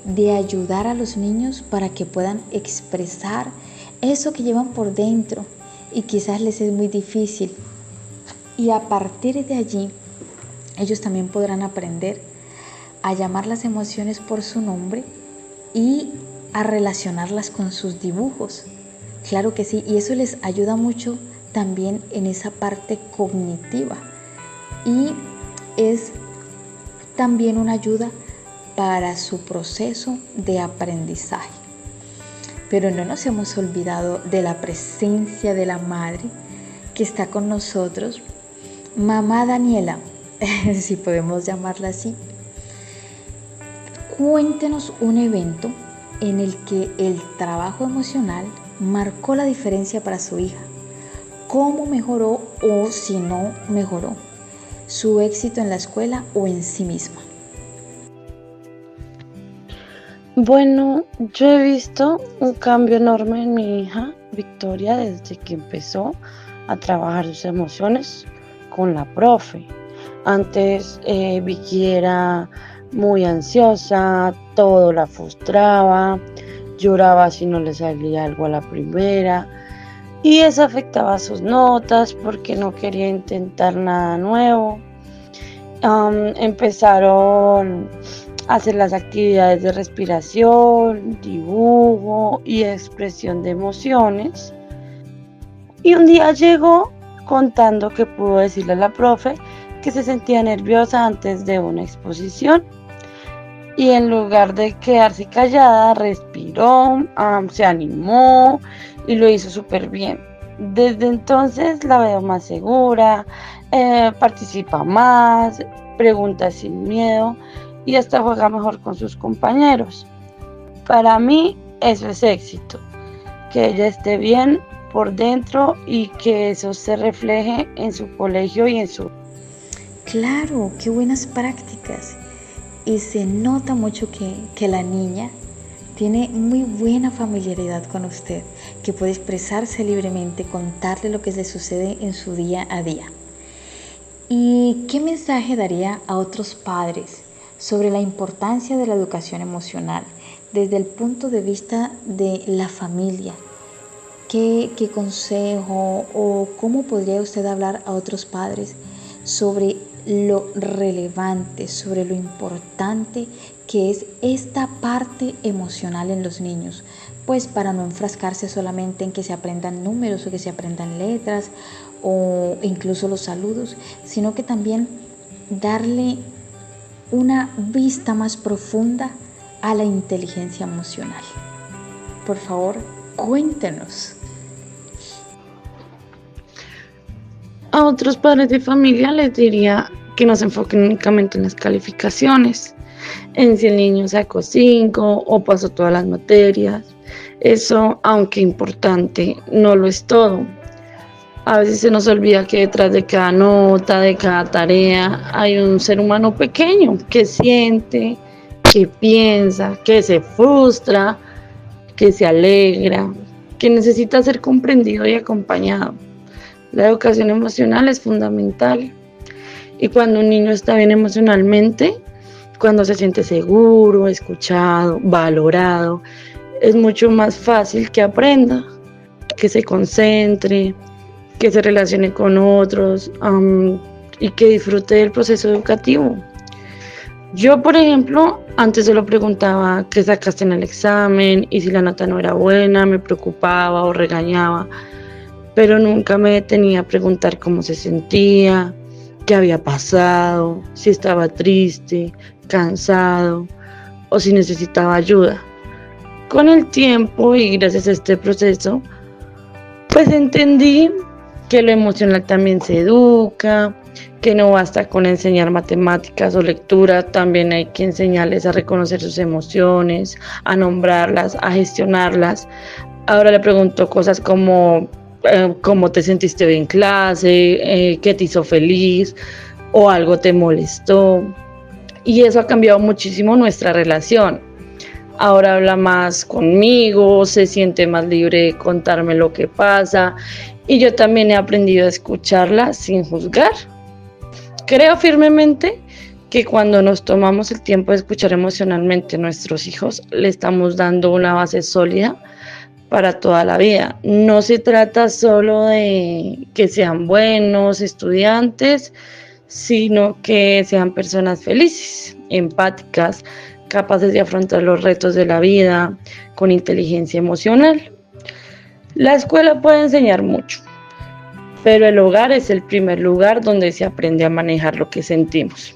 de ayudar a los niños para que puedan expresar eso que llevan por dentro y quizás les es muy difícil. Y a partir de allí, ellos también podrán aprender a llamar las emociones por su nombre y a relacionarlas con sus dibujos. Claro que sí, y eso les ayuda mucho también en esa parte cognitiva. Y es también una ayuda para su proceso de aprendizaje. Pero no nos hemos olvidado de la presencia de la madre que está con nosotros, Mamá Daniela, si podemos llamarla así. Cuéntenos un evento en el que el trabajo emocional marcó la diferencia para su hija. ¿Cómo mejoró o si no mejoró su éxito en la escuela o en sí misma? Bueno, yo he visto un cambio enorme en mi hija Victoria desde que empezó a trabajar sus emociones con la profe. Antes Vicky era muy ansiosa, todo la frustraba, lloraba si no le salía algo a la primera y eso afectaba sus notas porque no quería intentar nada nuevo. Empezaron a hacer las actividades de respiración, dibujo y expresión de emociones. Y un día llegó contando que pudo decirle a la profe que se sentía nerviosa antes de una exposición. Y en lugar de quedarse callada, respiró, se animó y lo hizo súper bien. Desde entonces la veo más segura, participa más, pregunta sin miedo y hasta juega mejor con sus compañeros. Para mí eso es éxito, que ella esté bien por dentro y que eso se refleje en su colegio y en su... Claro, qué buenas prácticas. Y se nota mucho que la niña tiene muy buena familiaridad con usted, que puede expresarse libremente, contarle lo que le sucede en su día a día. ¿Y qué mensaje daría a otros padres sobre la importancia de la educación emocional desde el punto de vista de la familia? ¿Qué consejo o cómo podría usted hablar a otros padres sobre lo relevante, sobre lo importante que es esta parte emocional en los niños? Pues para no enfrascarse solamente en que se aprendan números o que se aprendan letras o incluso los saludos, sino que también darle una vista más profunda a la inteligencia emocional. Por favor, cuéntenos. A otros padres de familia les diría que no se enfoquen únicamente en las calificaciones, en si el niño sacó 5 o pasó todas las materias. Eso, aunque importante, no lo es todo. A veces se nos olvida que detrás de cada nota, de cada tarea, hay un ser humano pequeño que siente, que piensa, que se frustra, que se alegra, que necesita ser comprendido y acompañado. La educación emocional es fundamental y cuando un niño está bien emocionalmente, cuando se siente seguro, escuchado, valorado, es mucho más fácil que aprenda, que se concentre, que se relacione con otros y que disfrute del proceso educativo. Yo, por ejemplo, antes solo preguntaba qué sacaste en el examen y si la nota no era buena, me preocupaba o regañaba. Pero nunca me detenía a preguntar cómo se sentía, qué había pasado, si estaba triste, cansado o si necesitaba ayuda. Con el tiempo y gracias a este proceso, pues entendí que lo emocional también se educa, que no basta con enseñar matemáticas o lectura, también hay que enseñarles a reconocer sus emociones, a nombrarlas, a gestionarlas. Ahora le pregunto cosas como cómo te sentiste hoy en clase, qué te hizo feliz o algo te molestó. Y eso ha cambiado muchísimo nuestra relación. Ahora habla más conmigo, se siente más libre de contarme lo que pasa y yo también he aprendido a escucharla sin juzgar. Creo firmemente que cuando nos tomamos el tiempo de escuchar emocionalmente a nuestros hijos, le estamos dando una base sólida para toda la vida. No se trata solo de que sean buenos estudiantes, sino que sean personas felices, empáticas, capaces de afrontar los retos de la vida con inteligencia emocional. La escuela puede enseñar mucho, pero el hogar es el primer lugar donde se aprende a manejar lo que sentimos.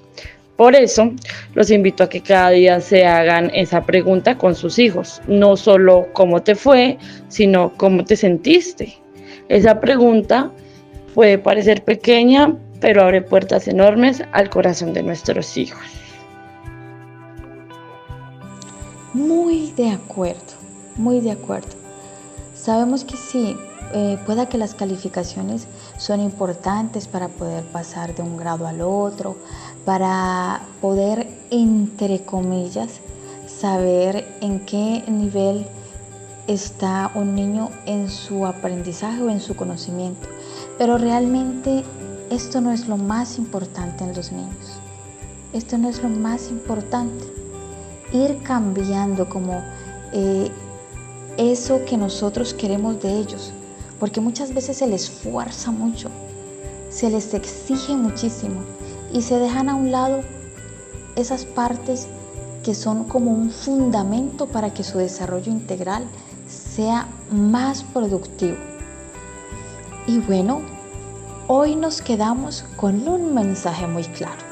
Por eso, los invito a que cada día se hagan esa pregunta con sus hijos, no solo cómo te fue, sino cómo te sentiste. Esa pregunta puede parecer pequeña, pero abre puertas enormes al corazón de nuestros hijos. Muy de acuerdo, muy de acuerdo. Sabemos que sí, pueda que las calificaciones son importantes para poder pasar de un grado al otro, para poder, entre comillas, saber en qué nivel está un niño en su aprendizaje o en su conocimiento. Pero realmente esto no es lo más importante en los niños. Esto no es lo más importante. Ir cambiando como eso que nosotros queremos de ellos. Porque muchas veces se les fuerza mucho, se les exige muchísimo y se dejan a un lado esas partes que son como un fundamento para que su desarrollo integral sea más productivo. Y bueno, hoy nos quedamos con un mensaje muy claro.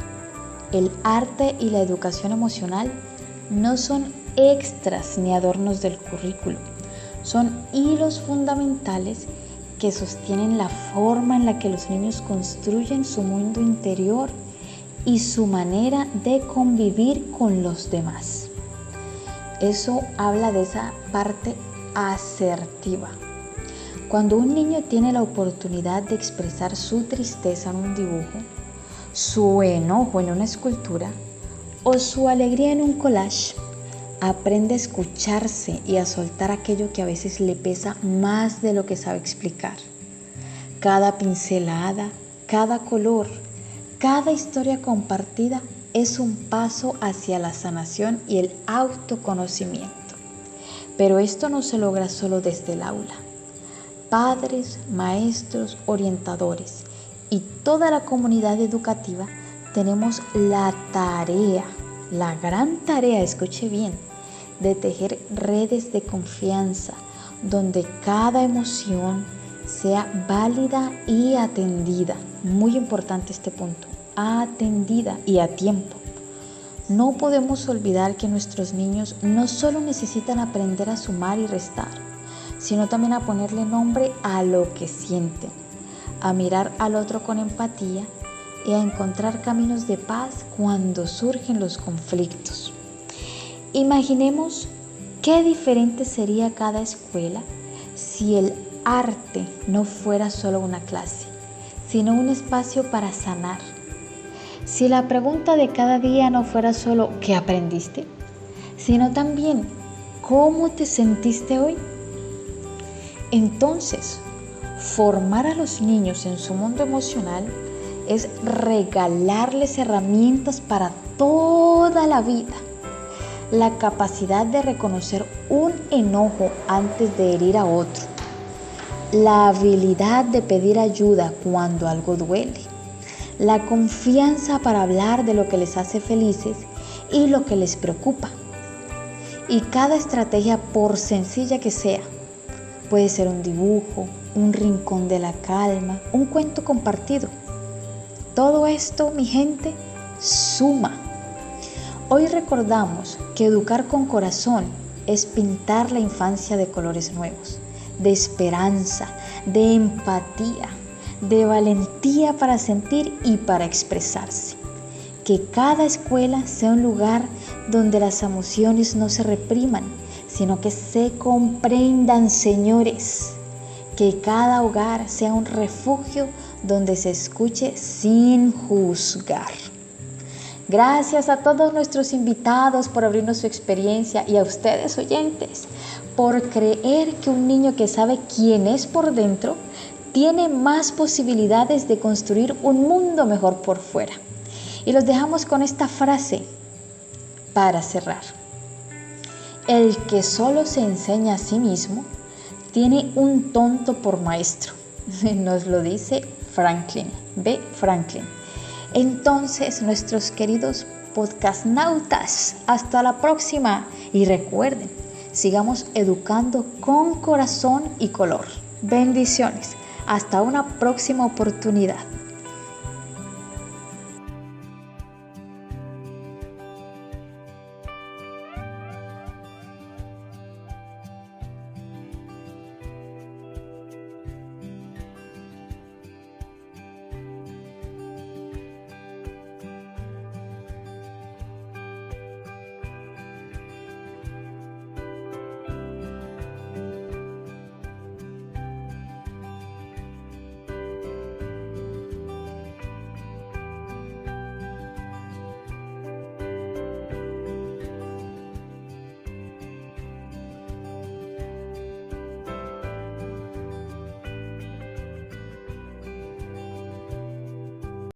El arte y la educación emocional no son extras ni adornos del currículo, son hilos fundamentales que sostienen la forma en la que los niños construyen su mundo interior y su manera de convivir con los demás. Eso habla de esa parte asertiva. Cuando un niño tiene la oportunidad de expresar su tristeza en un dibujo, su enojo en una escultura o su alegría en un collage, aprende a escucharse y a soltar aquello que a veces le pesa más de lo que sabe explicar. Cada pincelada, cada color, cada historia compartida es un paso hacia la sanación y el autoconocimiento. Pero esto no se logra solo desde el aula. Padres, maestros, orientadores y toda la comunidad educativa tenemos la tarea, la gran tarea, escuche bien, de tejer redes de confianza donde cada emoción sea válida y atendida. Muy importante este punto, atendida y a tiempo. No podemos olvidar que nuestros niños no solo necesitan aprender a sumar y restar, sino también a ponerle nombre a lo que sienten, a mirar al otro con empatía y a encontrar caminos de paz cuando surgen los conflictos. Imaginemos qué diferente sería cada escuela si el arte no fuera solo una clase, sino un espacio para sanar. Si la pregunta de cada día no fuera solo ¿qué aprendiste?, sino también ¿cómo te sentiste hoy? Entonces, formar a los niños en su mundo emocional es regalarles herramientas para toda la vida. La capacidad de reconocer un enojo antes de herir a otro. La habilidad de pedir ayuda cuando algo duele. La confianza para hablar de lo que les hace felices y lo que les preocupa. Y cada estrategia, por sencilla que sea, puede ser un dibujo, un rincón de la calma, un cuento compartido. Todo esto, mi gente, suma. Hoy recordamos que educar con corazón es pintar la infancia de colores nuevos, de esperanza, de empatía, de valentía para sentir y para expresarse. Que cada escuela sea un lugar donde las emociones no se repriman, sino que se comprendan, señores. Que cada hogar sea un refugio donde se escuche sin juzgar. Gracias a todos nuestros invitados por abrirnos su experiencia y a ustedes, oyentes, por creer que un niño que sabe quién es por dentro tiene más posibilidades de construir un mundo mejor por fuera. Y los dejamos con esta frase para cerrar. El que solo se enseña a sí mismo tiene un tonto por maestro. Nos lo dice Franklin, B. Franklin. Entonces, nuestros queridos podcastnautas, hasta la próxima. Y recuerden, sigamos educando con corazón y color. Bendiciones. Hasta una próxima oportunidad.